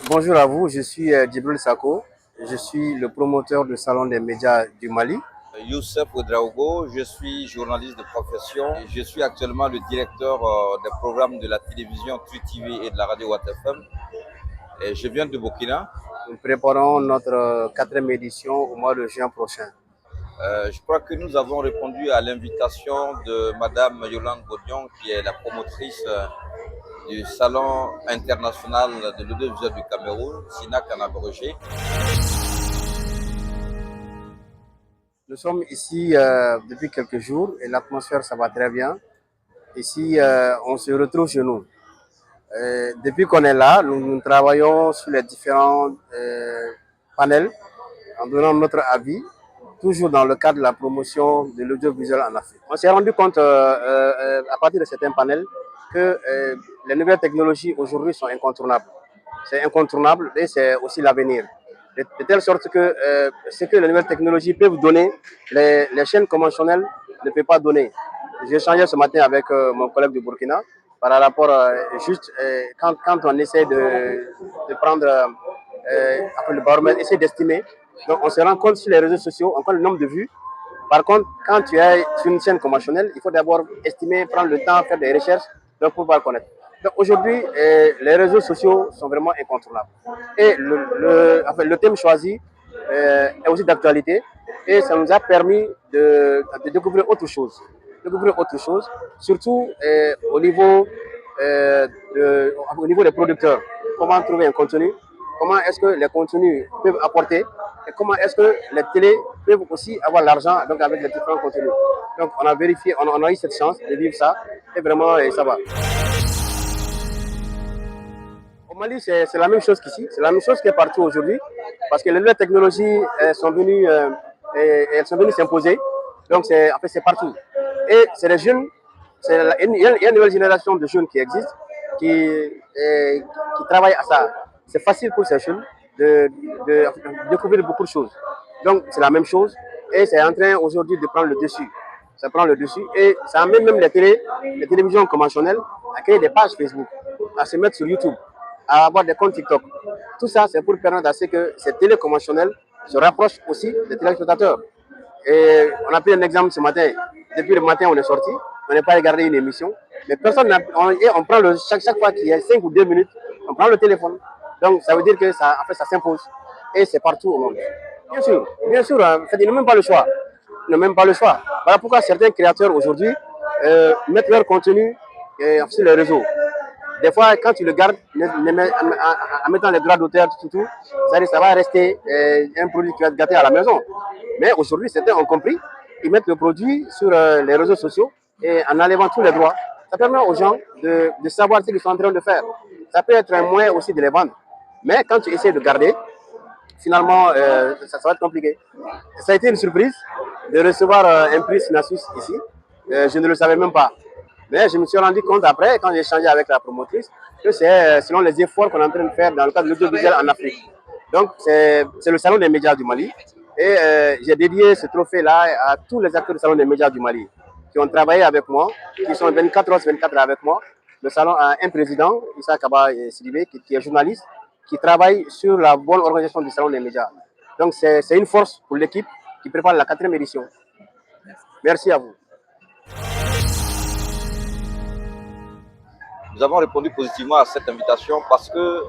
Bonjour à vous, je suis Djibril Sako, je suis le promoteur du Salon des médias du Mali. Youssef Ouedraogo, je suis journaliste de profession et je suis actuellement le directeur des programmes de la télévision TRI TV et de la radio Watt FM. Et je viens de Burkina. Nous préparons notre 4e édition au mois de juin prochain. Je crois que nous avons répondu à l'invitation de Madame Yolande Bodion, qui est la promotrice du Salon international de l'audiovisuel du Cameroun, SINAC en abrégé. Nous sommes ici depuis quelques jours et l'atmosphère, ça va très bien. Ici, on se retrouve chez nous. Depuis qu'on est là, nous travaillons sur les différents panels en donnant notre avis, toujours dans le cadre de la promotion de l'audiovisuel en Afrique. On s'est rendu compte à partir de certains panels que les nouvelles technologies aujourd'hui sont incontournables. C'est incontournable et c'est aussi l'avenir. De telle sorte que ce que les nouvelles technologies peuvent donner, les chaînes conventionnelles ne peuvent pas donner. J'ai échangé ce matin avec mon collègue du Burkina par rapport juste quand on essaie de prendre le baromètre, essayer d'estimer. Donc on se rend compte sur les réseaux sociaux, on compte le nombre de vues. Par contre, quand tu es sur une chaîne conventionnelle, il faut d'abord estimer, prendre le temps, faire des recherches donc pour pouvoir connaître. Donc aujourd'hui, les réseaux sociaux sont vraiment incontournables. Et le thème choisi est aussi d'actualité et ça nous a permis de découvrir autre chose. Surtout au niveau des producteurs. Comment trouver un contenu, comment est-ce que les contenus peuvent apporter et comment est-ce que les télés peuvent aussi avoir l'argent donc avec les différents contenus. Donc on a vérifié, on a eu cette chance de vivre ça et vraiment ça va. Au Mali, c'est la même chose qu'ici, c'est la même chose qui est partout aujourd'hui parce que les nouvelles technologies sont venues s'imposer. Donc c'est partout. Et c'est les jeunes, il y a une nouvelle génération de jeunes qui existent, qui travaillent à ça. C'est facile pour ces jeunes de découvrir beaucoup de choses. Donc c'est la même chose et c'est en train aujourd'hui de prendre le dessus. Ça prend le dessus et ça amène même les télévisions conventionnelles à créer des pages Facebook, à se mettre sur YouTube, à avoir des comptes TikTok. Tout ça, c'est pour permettre à ce que ces télé conventionnelles se rapprochent aussi des téléspectateurs. Et on a pris un exemple ce matin. Depuis le matin, on est sorti, on n'est pas regardé une émission, mais personne n'a. On prend chaque fois qu'il y a 5 ou 2 minutes, on prend le téléphone. Donc ça veut dire que ça s'impose. Et c'est partout au monde. Bien sûr, en fait, ils n'ont même pas le choix. Voilà pourquoi certains créateurs aujourd'hui mettent leur contenu sur les réseaux. Des fois, quand tu le gardes, en mettant les droits d'auteur, tout, ça va rester un produit qui va être gâté à la maison. Mais aujourd'hui, certains ont compris, ils mettent le produit sur les réseaux sociaux et en enlevant tous les droits, ça permet aux gens de savoir ce qu'ils sont en train de faire. Ça peut être un moyen aussi de les vendre. Mais quand tu essaies de garder, finalement, ça va être compliqué. Ça a été une surprise de recevoir un prix Sinasus ici. Je ne le savais même pas. Mais je me suis rendu compte après, quand j'ai échangé avec la promotrice, que c'est selon les efforts qu'on est en train de faire dans le cadre de l'audiovisuel en Afrique. Donc, c'est le Salon des médias du Mali. Et j'ai dédié ce trophée-là à tous les acteurs du Salon des médias du Mali qui ont travaillé avec moi, qui sont 24/24 avec moi. Le salon a un président, Issa Kaba Sidibé, qui est journaliste, qui travaille sur la bonne organisation du Salon des médias. Donc, c'est une force pour l'équipe qui prépare la 4e édition. Merci à vous. Nous avons répondu positivement à cette invitation parce que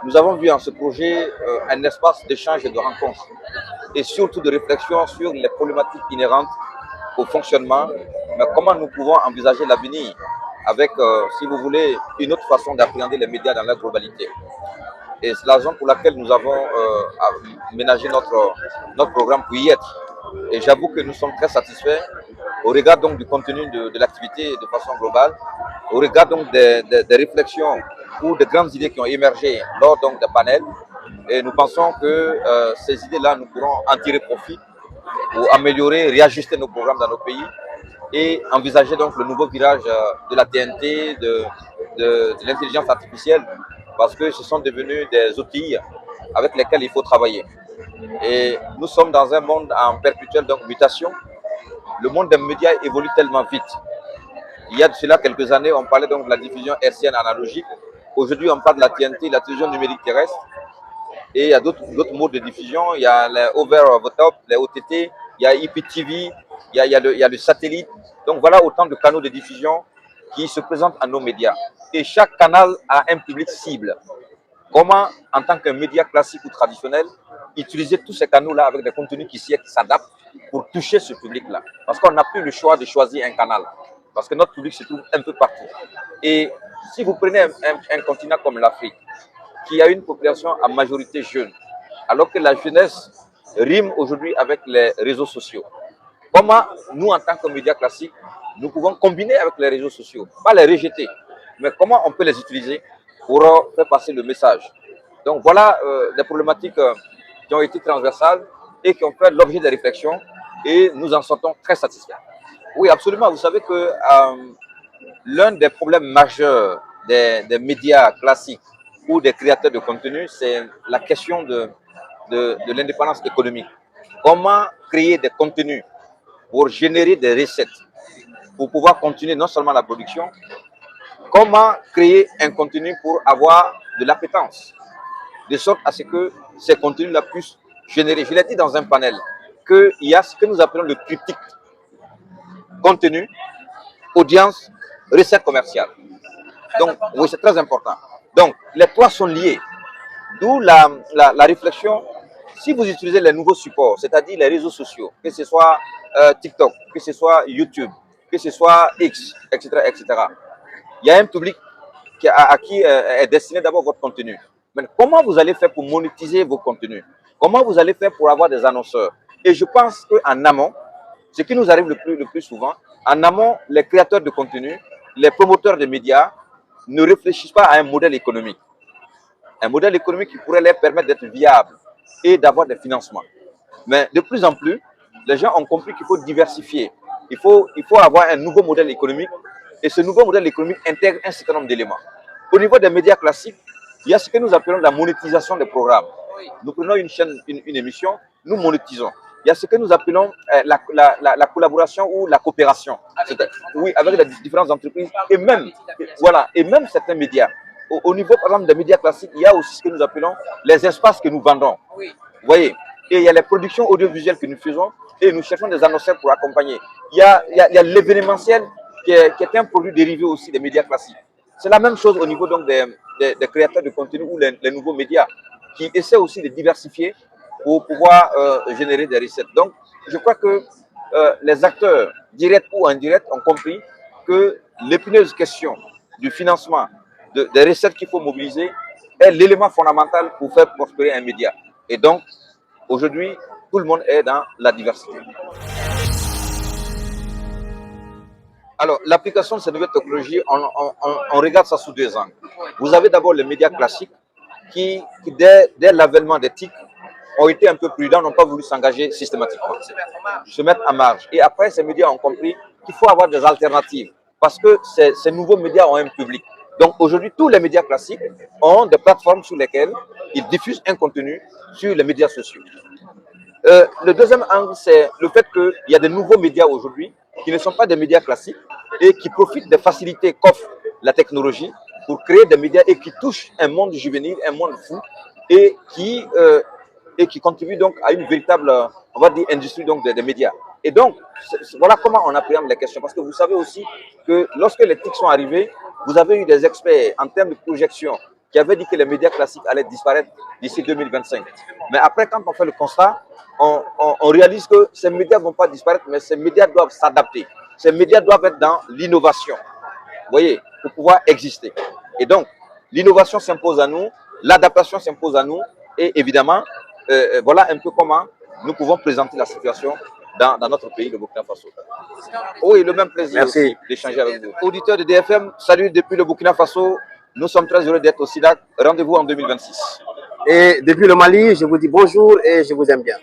nous avons vu en ce projet un espace d'échange et de rencontre et surtout de réflexion sur les problématiques inhérentes au fonctionnement, mais comment nous pouvons envisager l'avenir avec, si vous voulez, une autre façon d'appréhender les médias dans leur globalité. Et c'est la raison pour laquelle nous avons ménagé notre programme pour y être. Et j'avoue que nous sommes très satisfaits au regard donc du contenu de l'activité de façon globale, au regard donc des réflexions ou des grandes idées qui ont émergé lors donc des panels. Et nous pensons que ces idées-là, nous pourrons en tirer profit pour améliorer, réajuster nos programmes dans nos pays et envisager donc le nouveau virage de la TNT, de l'intelligence artificielle, parce que ce sont devenus des outils avec lesquels il faut travailler. Et nous sommes dans un monde en perpétuelle donc, mutation. Le monde des médias évolue tellement vite. Il y a de cela quelques années, on parlait donc de la diffusion hertzienne analogique. Aujourd'hui, on parle de la TNT, la télévision numérique terrestre. Et il y a d'autres modes de diffusion. Il y a les over the top, les OTT, il y a IPTV, il y a le satellite. Donc voilà autant de canaux de diffusion qui se présentent à nos médias. Et chaque canal a un public cible. Comment, en tant qu'un média classique ou traditionnel, utiliser tous ces canaux-là avec des contenus qui s'adaptent pour toucher ce public-là. Parce qu'on n'a plus le choix de choisir un canal. Parce que notre public se trouve un peu partout. Et si vous prenez un continent comme l'Afrique, qui a une population à majorité jeune, alors que la jeunesse rime aujourd'hui avec les réseaux sociaux, comment nous, en tant que médias classiques, nous pouvons combiner avec les réseaux sociaux, pas les rejeter, mais comment on peut les utiliser pour faire passer le message. Donc voilà des problématiques qui ont été transversales et qui ont fait l'objet de réflexions et nous en sortons très satisfaits. Oui, absolument. Vous savez que l'un des problèmes majeurs des médias classiques ou des créateurs de contenu, c'est la question de l'indépendance économique. Comment créer des contenus pour générer des recettes, pour pouvoir continuer non seulement la production, comment créer un contenu pour avoir de l'appétence, de sorte à ce que ces contenus-là puissent générer. Je l'ai dit dans un panel, qu'il y a ce que nous appelons le triptyque contenu, audience, recette commerciale. Donc, oui, c'est très important. Donc, les trois sont liés. D'où la réflexion. Si vous utilisez les nouveaux supports, c'est-à-dire les réseaux sociaux, que ce soit TikTok, que ce soit YouTube, que ce soit X, etc., etc., il y a un public à qui est destiné d'abord votre contenu. Mais comment vous allez faire pour monétiser vos contenus? Comment vous allez faire pour avoir des annonceurs? Et je pense qu'en amont, ce qui nous arrive le plus souvent, en amont, les créateurs de contenu, les promoteurs de médias ne réfléchissent pas à un modèle économique. Un modèle économique qui pourrait leur permettre d'être viable et d'avoir des financements. Mais de plus en plus, les gens ont compris qu'il faut diversifier. Il faut avoir un nouveau modèle économique et ce nouveau modèle économique intègre un certain nombre d'éléments. Au niveau des médias classiques, il y a ce que nous appelons la monétisation des programmes. Nous prenons une chaîne, une émission, nous monétisons. Il y a ce que nous appelons la collaboration ou la coopération. Oui, avec les différentes entreprises et même, voilà, et même certains médias. Au niveau, par exemple, des médias classiques, il y a aussi ce que nous appelons les espaces que nous vendons. Vous voyez? Et il y a les productions audiovisuelles que nous faisons et nous cherchons des annonceurs pour accompagner. Il y a l'événementiel qui est un produit dérivé aussi des médias classiques. C'est la même chose au niveau donc des créateurs de contenu ou les nouveaux médias qui essaient aussi de diversifier pour pouvoir générer des recettes. Donc, je crois que les acteurs, directs ou indirects, ont compris que l'épineuse question du financement des recettes qu'il faut mobiliser est l'élément fondamental pour faire prospérer un média. Et donc, aujourd'hui, tout le monde est dans la diversité. Alors, l'application de ces nouvelles technologies, on regarde ça sous deux angles. Vous avez d'abord les médias classiques qui dès l'avènement des TIC, ont été un peu prudents, n'ont pas voulu s'engager systématiquement, se mettre en marge. Et après, ces médias ont compris qu'il faut avoir des alternatives parce que ces nouveaux médias ont un public. Donc aujourd'hui, tous les médias classiques ont des plateformes sur lesquelles ils diffusent un contenu sur les médias sociaux. Le deuxième angle, c'est le fait qu'il y a de nouveaux médias aujourd'hui qui ne sont pas des médias classiques et qui profitent des facilités qu'offre la technologie pour créer des médias et qui touchent un monde juvénile, un monde fou et qui contribuent donc à une véritable, on va dire, industrie donc des médias. Et donc, voilà comment on appréhende les questions. Parce que vous savez aussi que lorsque les TIC sont arrivés, vous avez eu des experts en termes de projection qui avaient dit que les médias classiques allaient disparaître d'ici 2025. Mais après, quand on fait le constat, on réalise que ces médias ne vont pas disparaître, mais ces médias doivent s'adapter. Ces médias doivent être dans l'innovation, vous voyez, pour pouvoir exister. Et donc, l'innovation s'impose à nous, l'adaptation s'impose à nous, et évidemment, voilà un peu comment nous pouvons présenter la situation dans notre pays, le Burkina Faso. Oui, le même plaisir d'échanger avec vous. Auditeurs de DFM, salut depuis le Burkina Faso. Nous sommes très heureux d'être aussi là. Rendez-vous en 2026. Et depuis le Mali, je vous dis bonjour et je vous aime bien.